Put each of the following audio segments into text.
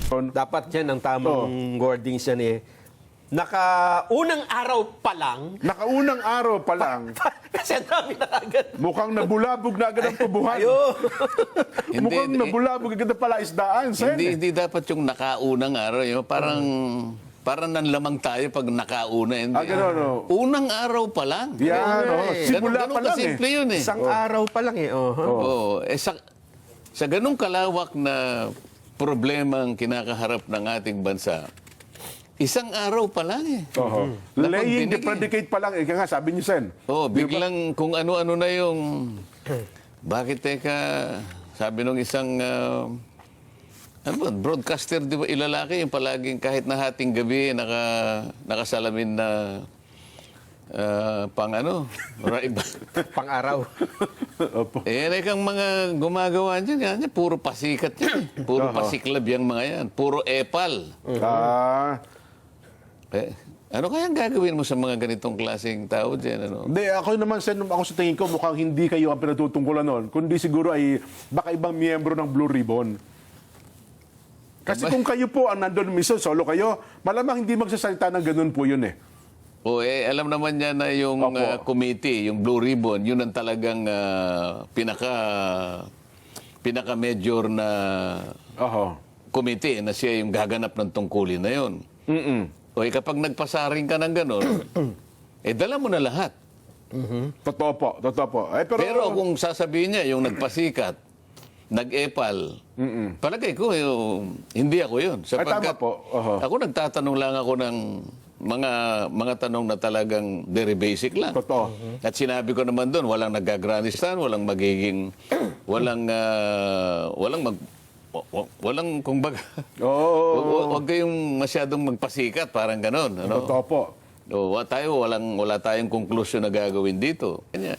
Dapat yan ang tamang wordings yan eh. Nakaunang araw pa lang. Nakaunang araw pa lang, Kasi ang dami na agad. mukhang nabulabog na agad ang tubuhan. Ayo. Mukhang nabulabog agad ang palaisdaan. Hindi dapat yung nakaunang araw. Yung parang nanlamang tayo pag nakauna. Hindi. Gano'n, no? Unang araw pa lang. Yan, Oo, simula Ganun pa lang kasimple yun eh. Isang araw pa lang eh. Oh. Sa ganung kalawak na problemang kinakaharap ng ating bansa, isang araw pa lang eh. Laying the Napagdinig predicate pa lang. Ika nga, sabi niyo, Sen. Biglang kung ano-ano na yung... Bakit teka, sabi nung isang broadcaster, di ba, ilalaki, yung palaging kahit na hating gabi, nakasalamin na Pang-araw. Opo. kang mga gumagawa dyan, yan, puro pasikat yan. Puro pasiklab yung mga yan. Puro epal. Ano kayang gagawin mo sa mga ganitong klaseng tao dyan? Ano? Hindi, ako naman, Sen, ako sa tingin ko, mukhang hindi kayo ang pinatutungkulan nun. Kundi siguro ay baka ibang miyembro ng Blue Ribbon. Kasi kung kayo po ang nandun mismo, solo kayo, malamang hindi magsasalita ng ganun po yun eh. Alam naman niya na yung committee, yung Blue Ribbon, yun ang talagang pinaka-major na committee na siya yung gaganap ng tungkulin na yun. Kapag nagpasaring ka ng gano'n, dala mo na lahat. Totoo po. Pero kung sasabihin niya, yung nagpasikat, nag-epal, palagay ko, hindi ako yun. Tama po. Ako nagtatanong lang ako ng mga tanong na talagang very basic lang. Totoo. At sinabi ko naman doon, walang nagagranistan, walang kumbaga. Huwag kayong masyadong magpasikat, parang ganon. Ano? Totoo po. Wala tayong konklusyon na gagawin dito. Ganyan.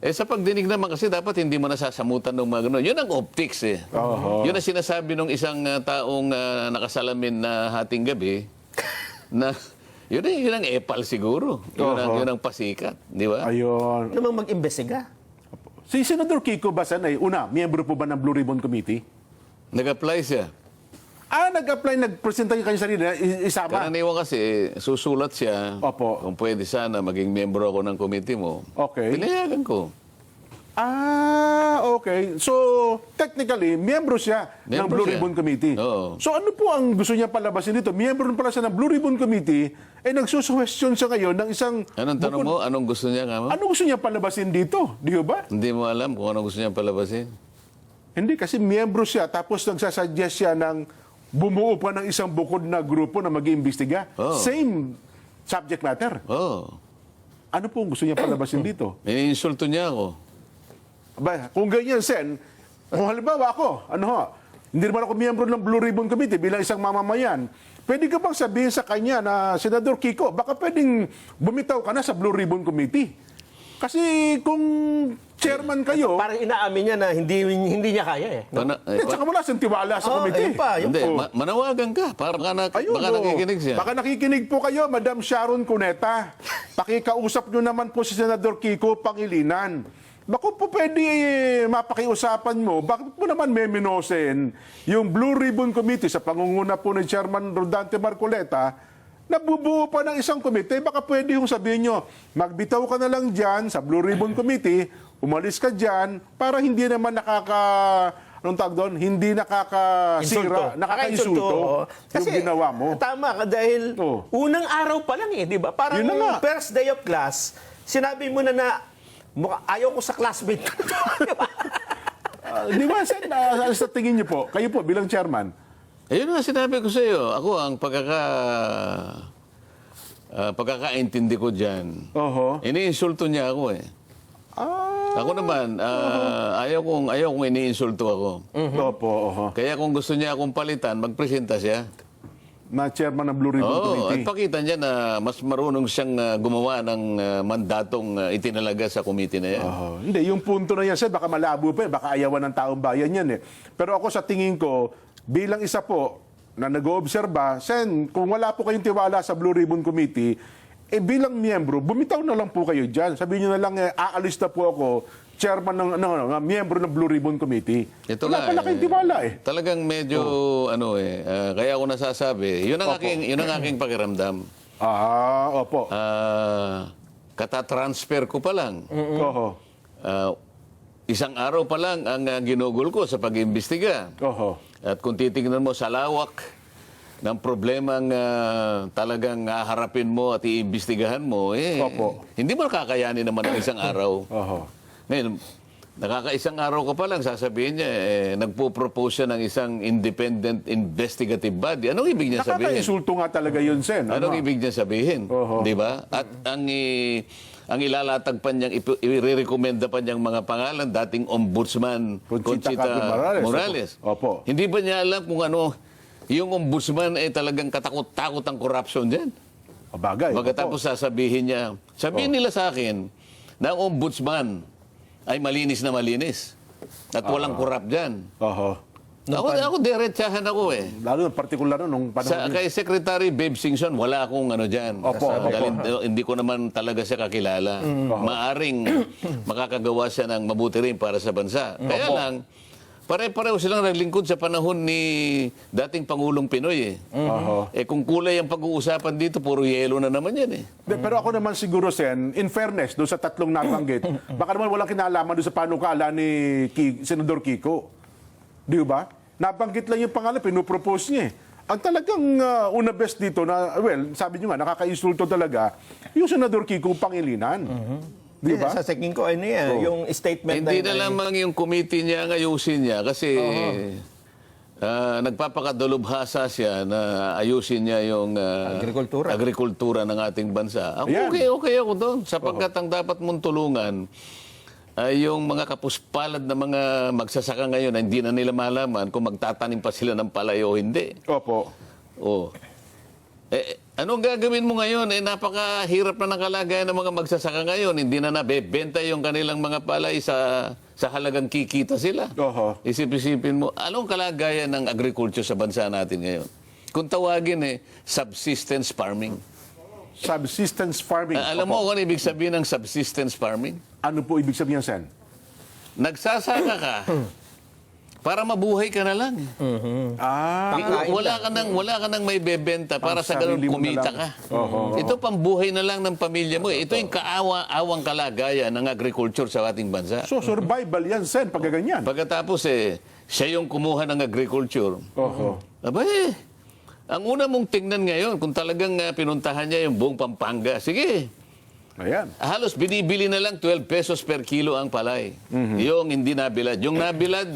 Sa pagdinig naman kasi dapat hindi mo nasasamutan ng mga gano'n. Yun ang optics eh. Yun ang sinasabi ng isang taong nakasalamin na hating gabi na yun ang epal siguro. Yun ang pasikat. Di ba? Ayun. Namang mag-imbestiga. Si Senador Kiko Basan ay, miyembro po ba ng Blue Ribbon Committee? Nag-apply siya. Nag-apply, nag-presenta yung kanyang sarili, isama. Karaniwan kasi, susulat siya. Opo. Kung pwede sana, maging miyembro ako ng committee mo. Okay. Pinayagan ko. Okay. So, technically, miyembro siya ng Miyembro Blue siya. Ribbon Committee. Oo. So, ano po ang gusto niya palabasin dito? Miyembro pala siya ng Blue Ribbon Committee, nagsusuwestiyon siya ngayon ng isang... Anong tanong mo? Anong gusto niya nga mo? Ano gusto niya palabasin dito? Di ba? Hindi mo alam kung anong gusto niya palabasin? Hindi, kasi miyembro siya, tapos nagsasuggest siya ng bumuo pa ng isang bukod na grupo na mag-iimbestiga. Oh. Same subject matter. Ano po ang gusto niya palabasin dito? Iniinsulto niya ako. Kung ganyan, Sen, kung halimbawa ako, hindi naman ako miyembro ng Blue Ribbon Committee bilang isang mamamayan, pwede ka bang sabihin sa kanya na, Senador Kiko, baka pwedeng bumitaw ka na sa Blue Ribbon Committee? Kasi kung chairman kayo... Parang inaamin niya na hindi niya kaya eh. Tsaka wala siyang tiwala sa committee. Yun pa. Hindi, manawagan ka. Baka nakikinig siya. Baka nakikinig po kayo, Madam Sharon Cuneta. Pakikausap nyo naman po si Senador Kiko Pangilinan. Baka po pwede mapakiusapan mo, bakit po naman meminosen yung Blue Ribbon Committee sa pangunguna po ni Chairman Rodante Marcoleta, nabubuo pa ng isang komite, baka pwede yung sabihin nyo, magbitaw ka na lang dyan sa Blue Ribbon Committee, umalis ka dyan, para hindi naman hindi nakakasira, nakakainsulto yung ginawa mo. Tama ka dahil unang araw pa lang eh, di ba? Parang first day of class, sinabi mo na ayaw ko sa classmate ko. Di ba, Sen, sa tingin niyo po, kayo po bilang chairman, Ayun nga sinabi ko sa iyo. Ako ang pagkakaintindi ko dyan. Iniinsulto niya ako eh. Ako naman, ayaw kong iniinsulto ako. Kaya kung gusto niya akong palitan, magpresenta siya. Na chairman ng Blue Ribbon Committee. At pakita niya na mas marunong siyang gumawa ng mandatong itinalaga sa committee na yan. Hindi, yung punto na yan, Sen, baka malabo pa baka ayawan ng taong bayan yan eh. Pero ako sa tingin ko, bilang isa po na nag-oobserba, Sen, kung wala po kayong tiwala sa Blue Ribbon Committee, bilang miyembro, bumitaw na lang po kayo dyan. Sabihin nyo na lang, aalis na po ako chairman ng miyembro ng Blue Ribbon Committee. Ito Wala nga, pala kayong tiwala eh. Talagang medyo, kaya ako nasasabi, yun ang aking pakiramdam. Opo. Katatransfer ko pa lang. Oho. Isang araw pa lang ang ginugol ko sa pag-imbestiga. Oho. At kung titingnan mo sa lawak ng problemang talagang haharapin mo at iimbestigahan mo, Opo. hindi mo nakakayanin naman ng isang araw. Oho. Ngayon, nakakaisang araw ko pa lang, sasabihin niya, nagpo-propose siya ng isang independent investigative body. Anong ibig niya sabihin? Nakaka-insulto nga talaga yun, Sen. Anong ibig niya sabihin? Oho. Di ba? At ang ilalatag pa niyang, i-recommenda pa niyang mga pangalan, dating ombudsman Conchita Cabral Morales. Opo. Hindi ba niya alam kung ano, yung ombudsman ay talagang katakot-takot ang corruption dyan? Bagay. Pagkatapos sasabihin niya, sabihin nila sa akin na ang ombudsman ay malinis na malinis at walang corrupt dyan. Oho. Ako diretsahan ako eh. Lalo partikular nung panahon. Kay Secretary Babe Singson, wala akong dyan. Opo, opo. Hindi ko naman talaga siya kakilala. Maaring makakagawa siya ng mabuti rin para sa bansa. Kaya lang, pare-pareho silang naglingkod sa panahon ni dating Pangulong Pinoy eh. Oho. Kung kulay ang pag-uusapan dito, puro yelo na naman yan eh. Pero ako naman siguro, Sen, in fairness, doon sa tatlong nabanggit, baka naman walang kinalaman doon sa panukala ni Senador Kiko. Di ba? Nabanggit lang yung pangalan, pinupropose niya eh. Ang talagang una best dito na, well, sabi niyo nga, nakaka-insulto talaga, yung Senador Kiko Pangilinan. Di ba? Sa tingin ko, yung statement Hindi na lamang yung committee niya ang ayusin niya kasi nagpapakadalubhasa siya na ayusin niya yung agrikultura ng ating bansa. Ako, Ayan. okay ako doon. Sapagkat ang dapat mong tulungan ay yung mga kapuspalad na mga magsasaka ngayon na hindi na nila malaman kung magtatanim pa sila ng palay o hindi. Opo. Oh. Anong gagawin mo ngayon? Napakahirap na ng kalagayan ng mga magsasaka ngayon. Hindi na nabebenta yung kanilang mga palay sa halagang kikita sila. Oho. Isip-isipin mo, anong kalagayan ng agriculture sa bansa natin ngayon? Kung tawagin subsistence farming. Subsistence farming. Alam mo kung ano ibig sabihin ng subsistence farming? Ano po ibig sabihin, Sen? Nagsasaka ka para mabuhay ka na lang. Wala ka nang may bebenta para sa ganun sarili mo kumita na ka. lang. Ito pambuhay na lang ng pamilya mo. Ito yung kaawa-awang kalagayan ng agriculture sa ating bansa. So, survival yan, Sen, pag ganyan. Pagkatapos siya yung kumuha ng agriculture. Oho. Abay, ang una mong tingnan ngayon, kung talagang pinuntahan niya yung buong Pampanga, sige, Ayan. halos binibili na lang 12 pesos per kilo ang palay. Yung hindi nabilad. Yung nabilad,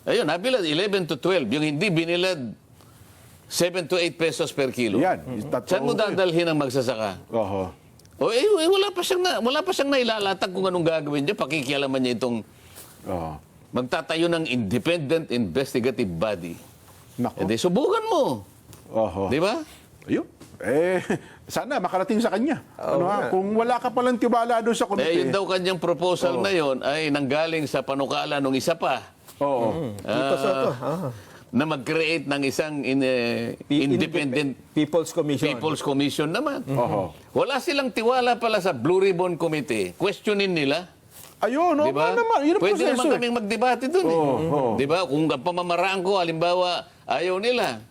nabilad 11 to 12. Yung hindi binilad, 7 to 8 pesos per kilo. Yan. Saan mo dadalhin ang magsasaka? Oho. Wala pa siyang nailalatag kung anong gagawin niya. Pakikialaman niya itong Oho. magtatayo ng independent investigative body. Nako. Subukan mo. Oho. Di ba? Ayun. Sana makarating sa kanya. Kung wala ka palang tiwala doon sa komite. Yun daw kanyang proposal na yon ay nanggaling sa panukala ng isa pa. Oo. Dito Soto. Na mag-create ng isang independent People's Commission naman. Oho. Wala silang tiwala pala sa Blue Ribbon Committee. Questionin nila. Ayun, Di ba? naman. Yun ang Pwede proseso. naman kaming magdebate doon. Di ba? Kung ang pamamaraan ko, halimbawa, ayaw nila,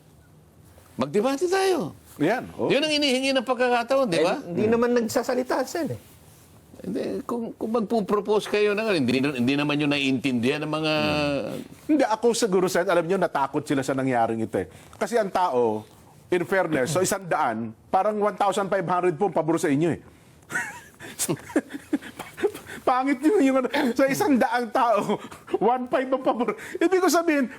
magdebate tayo. Yan. Oh. Yun ang inihingi ng pagkakataon, di ba? Hindi naman nagsasalita Sen. Hindi, kung magpo-propose kayo na hindi naman yun naiintindihan ng mga... Hindi, ako siguro, Sen, alam nyo, natakot sila sa nangyaring ito eh. Kasi ang tao, in fairness, so 100, parang 1,500 po ang pabor sa inyo eh. Pangit yung sa 100 tao, 1,500 ang pabor. Ibig ko sabihin,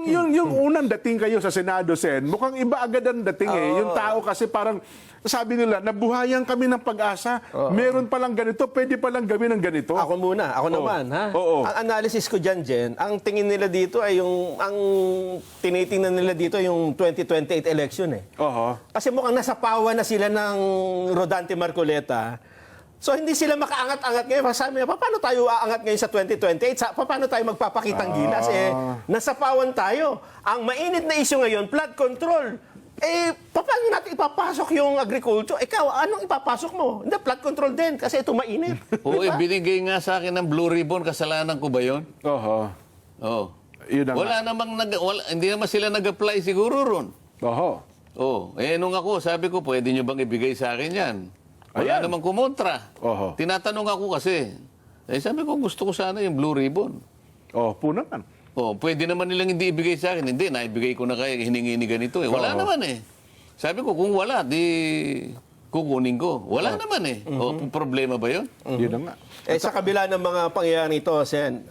yung unang dating kayo sa Senado, Sen, mukhang iba agad ang dating eh. Yung tao kasi parang, sabi nila, nabuhayan kami ng pag-asa. Meron palang ganito, pwede palang gawin ng ganito. Ako naman, ha? Oo. Ang analysis ko dyan, Jen, ang tingin nila dito ay ang tinitingnan nila dito yung 2028 election eh. Oho. Kasi mukhang nasa pawa na sila ng Rodante Marcoleta. So hindi sila makaangat-angat ngayon. Sabi niya, paano tayo aangat ngayon sa 2028? Paano tayo magpapakitang gilas? Nasapawan tayo. Ang mainit na issue ngayon, flood control. paano natin ipapasok yung agriculture? Ikaw, anong ipapasok mo? Hindi, flood control din kasi ito mainit. Oo, binigay nga sa akin ng Blue Ribbon. Kasalanan ko ba yun? Oho. Oo. Yun na nga. Hindi naman sila nag-apply siguro ron. Oho. Oh, nung ako, sabi ko, pwede nyo bang ibigay sa akin yan? Wala Ayan. namang kumontra. Oho. Tinatanong ako kasi. Sabi ko, gusto ko sana yung Blue Ribbon. Oh, po naman. Oh, pwede naman nilang hindi ibigay sa akin. Hindi, naibigay ko na kaya, hiningi ni ganito eh. Wala Oo. naman eh. Sabi ko, kung wala, di kukunin ko. Wala naman eh. Oh, problema ba yun? Yun na nga. Sa kabila ng mga pangyayari ito, Sen,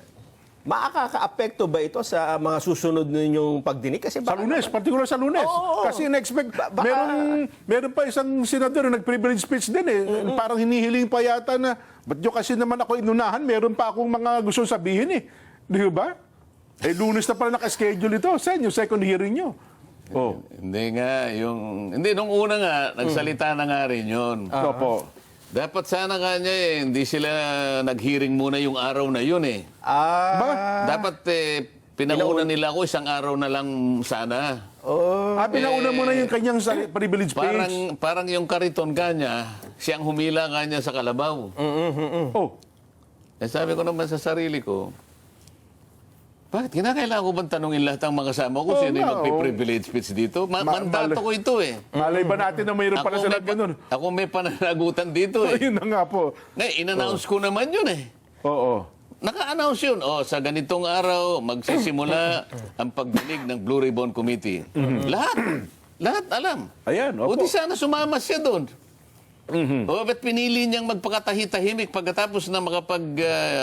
makaka-apekto ba ito sa mga susunod ninyong pagdinig? Kasi Sa Lunes, particular sa Lunes. Oo. Kasi in-expect, Baka- meron pa isang senador na nag-privilege speech din eh. Parang hinihiling pa yata na, ba't nyo kasi naman ako inunahan, meron pa akong mga gusto sabihin eh. Di ba? Lunes na pala naka-schedule ito. Sen, yung second hearing nyo. Oh. Hindi nga, nung una nga, nagsalita na nga rin yun. Opo. Dapat sana kanya hindi sila nag-hearing muna yung araw na yun eh. Dapat pinauna nila ako isang araw na lang sana. Pinauna mo na yung kanyang privilege speech. Parang yung kariton kanya, siyang humila kanya sa kalabaw. Oh. Sabi ko naman sa sarili ko, bakit kinakailangan ko bang tanungin lahat ng mga kasama ko sino yung nga, magpiprivilege speech dito? Mandato ko ito eh. Malay ba natin na mayroon pala sila ganun? Ako may pananagutan dito eh. Yun na nga po. Ngayon, in-announce ko naman yun eh. Oo. Naka-announce yun. Sa ganitong araw, magsisimula ang pagdinig ng Blue Ribbon Committee. Lahat alam. Ayan, opo. O di sana sumama siya doon. Ba't pinili niyang magpakatahi-tahimik pagkatapos na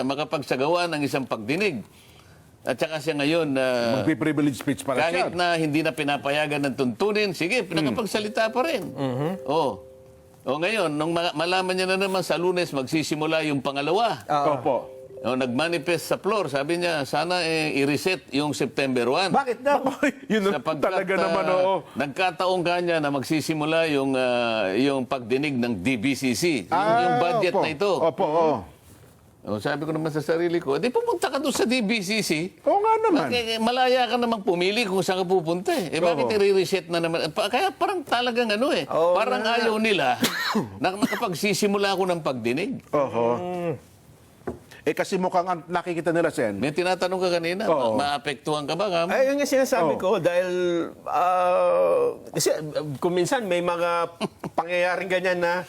makapagsagawa ng isang pagdinig? At saka siya ngayon, Magpi-privilege speech pala siya. kahit na hindi na pinapayagan ng tuntunin, sige, nakapagsalita pa rin. Ngayon, nung malaman niya na naman sa Lunes, magsisimula yung pangalawa. Opo. Nag-manifest sa floor, sabi niya, sana i-reset yung September 1. Bakit daw? Yun Sapagkat, talaga naman, oo. nagkataong kanya na magsisimula yung pagdinig ng DBCC. Yung budget opo. na ito. Opo, oo. Sabi ko naman sa sarili ko, di pumunta ka doon sa DBCC. Oo nga naman. Malaya ka namang pumili kung saan ka pupunta eh. Bakit i-reset na naman? Kaya parang talagang parang ayaw nila na nakapagsisimula ako ng pagdinig. Oho. Kasi mukhang nakikita nila, Sen. May tinatanong ka kanina, Oo. maapektuhan ka ba? Ay, yun yung sinasabi ko dahil kasi kung minsan may mga pangyayaring ganyan na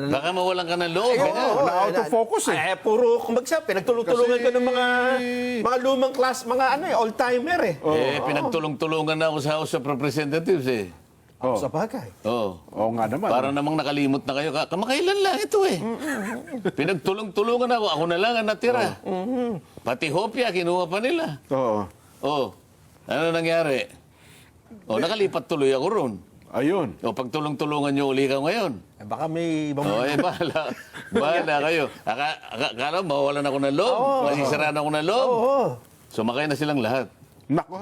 Baka mawalan ka ng loob. Ayun, ganyan. na out of focus eh. puro kumbaga pinagtulong-tulungan ka ng mga lumang class, mga old-timer eh. Pinagtulong-tulungan na ako sa House of Representatives eh. Sa bagay. Oo. Oo nga naman. Para namang nakalimot na kayo. Kamakailan lang ito eh. Pinagtulong-tulungan ako. Ako na lang ang natira. Pati hopya, kinuha pa nila. Oo. Oh, ano nangyari? Nakalipat tuloy ako ron. Ayun. Pagtulong-tulungan nyo uli ka ngayon. Baka may ibang... Bahala kayo. Akala mawawalan ako ng loob. Masisiraan ako ng loob. Sumakay na silang lahat. Nako.